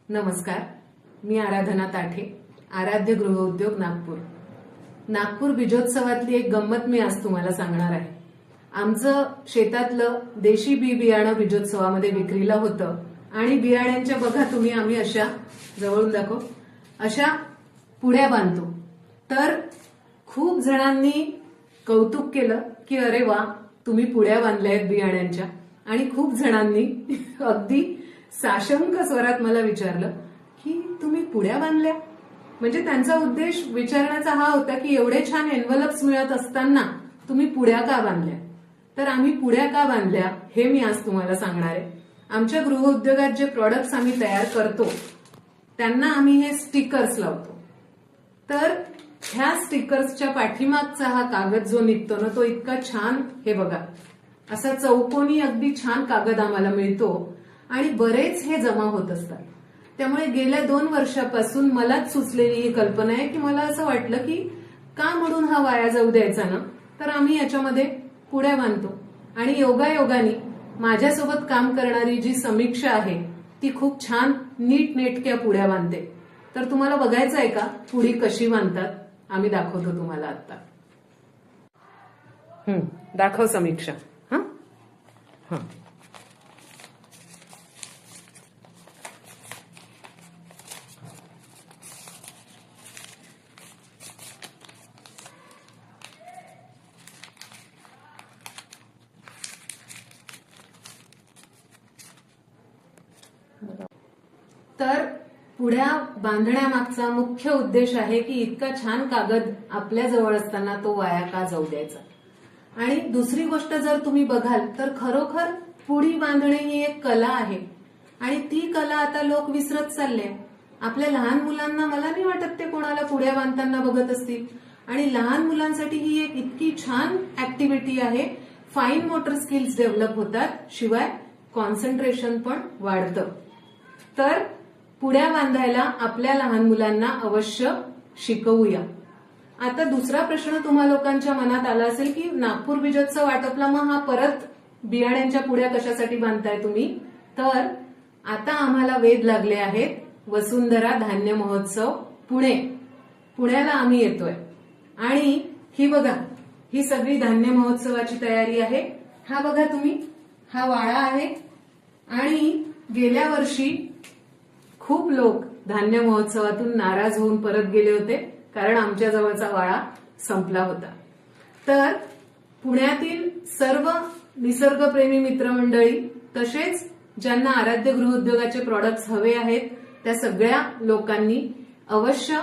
नमस्कार, मी आराधना ताठे, आराध्य गृहउद्योग नागपूर. नागपूर बीजोत्सवातली एक गंमत मी आज तुम्हाला सांगणार आहे. आमचं शेतातलं देशी बी बियाणं बीजोत्सवामध्ये विक्रीला होतं आणि बियाण्यांच्या बघा तुम्ही आम्ही अशा जवळून दाखव अशा पुड्या बांधतो. तर खूप जणांनी कौतुक केलं की अरे वा तुम्ही पुड्या बांधल्या आहेत बियाण्यांच्या, आणि खूप जणांनी अगदी साशंक स्वरात मला विचारलं की तुम्ही पुड्या बांधल्या. म्हणजे त्यांचा उद्देश विचारण्याचा हा होता की एवढे छान एन्व्हलप्स मिळत असताना तुम्ही पुड्या का बांधल्या. तर आम्ही पुड्या का बांधल्या हे मी आज तुम्हाला सांगणार आहे. आमच्या गृहउद्योगात जे प्रॉडक्ट्स आम्ही तयार करतो त्यांना आम्ही हे स्टिकर्स लावतो. तर ह्या स्टिकर्सच्या पाठीमागचा हा कागद जो निघतो ना तो इतका छान, हे बघा असा चौकोनी अगदी छान कागद आम्हाला मिळतो आणि बरेच हे जमा होत असतात. त्यामुळे गेल्या 2 वर्षापासून मलाच सुचलेली ही कल्पना आहे की मला असं वाटलं की का म्हणून हा वाया जाऊ द्यायचा ना. तर आम्ही याच्यामध्ये पुड्या बांधतो आणि योगायोगाने माझ्यासोबत काम करणारी जी समीक्षा आहे ती खूप छान नीटनेटक्या पुड्या बांधते. तर तुम्हाला बघायचं आहे का पुडी कशी बांधतात? आम्ही दाखवतो तुम्हाला आता. दाखव समीक्षा. हा तर पुड्या बांधण्यामागचा मुख्य उद्देश आहे की इतका छान कागद आपल्या जवळ असताना तो वाया का जाऊ द्यायचा. आणि दुसरी गोष्ट जर तुम्ही बघाल तर खरोखर पुडी बांधणे ही एक कला आहे आणि ती कला आता लोक विसरत चालले. आपल्या लहान मुलांना मला नाही वाटत ते कोणाला पुड्या बांधताना बघत असतील. आणि लहान मुलांसाठी ही एक इतकी छान ऍक्टिव्हिटी आहे. फाईन मोटर स्किल्स डेव्हलप होतात, शिवाय कॉन्सन्ट्रेशन पण वाढतं. तर पुड्या बांधायला आपल्या लहान मुलांना अवश्य शिकवूया. आता दुसरा प्रश्न तुम्हा लोकांच्या मनात आला असेल की नागपूर बीजोत्सव वाटपला मग हा परत बियाण्यांच्या पुड्या कशासाठी बांधताय तुम्ही. तर आता आम्हाला वेध लागले आहेत वसुंधरा धान्य महोत्सव पुण्याला आम्ही येतोय आणि ही बघा ही सगळी धान्य महोत्सवाची तयारी आहे. हा बघा तुम्ही, हा वाळा आहे आणि गेल्या वर्षी खूप लोक धान्य महोत्सवातून नाराज होऊन परत गेले होते कारण आमच्या जवळचा वाळा संपला होता. तर पुण्यातील सर्व निसर्गप्रेमी मित्रमंडळी तसेच ज्यांना आराध्य गृहउद्योगाचे प्रॉडक्ट्स हवे आहेत त्या सगळ्या लोकांनी अवश्य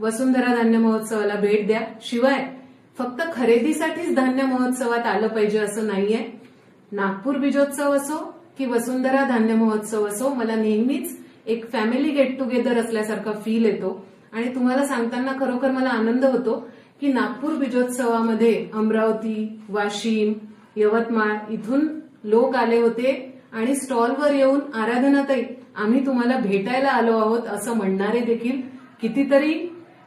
वसुंधरा धान्य महोत्सवाला भेट द्या. शिवाय फक्त खरेदीसाठीच धान्य महोत्सवात आलं पाहिजे असं नाहीये. नागपूर बीजोत्सव असो की वसुंधरा धान्य महोत्सव असो, मला नेहमीच एक फॅमिली गेट टुगेदर असल्यासारखा फील येतो. आणि तुम्हाला सांगताना खरोखर मला आनंद होतो की नागपूर बीजोत्सवामध्ये अमरावती, वाशिम, यवतमाळ इथून लोक आले होते आणि स्टॉलवर येऊन आराधनाताई आम्ही तुम्हाला भेटायला आलो आहोत असं म्हणणारे देखील कितीतरी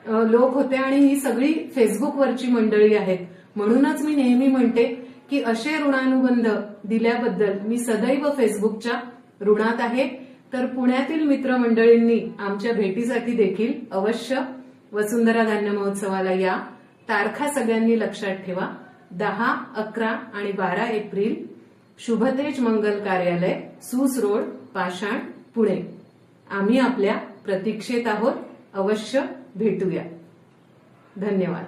लोक होते. आणि ही सगळी फेसबुकवरची मंडळी आहेत. म्हणूनच मी नेहमी म्हणते की असे ऋणानुबंध दिल्याबद्दल मी सदैव फेसबुकच्या ऋणात आहे. तर पुण्यातील मित्रमंडळींनी आमच्या भेटीसाठी देखील अवश्य वसुंधरा धान्य महोत्सवाला या. तारखा सगळ्यांनी लक्षात ठेवा. 10, 11 आणि 12 एप्रिल, शुभतेज मंगल कार्यालय, सूस रोड, पाषाण, पुणे. आम्ही आपल्या प्रतीक्षेत आहोत. अवश्य भेटूया. धन्यवाद.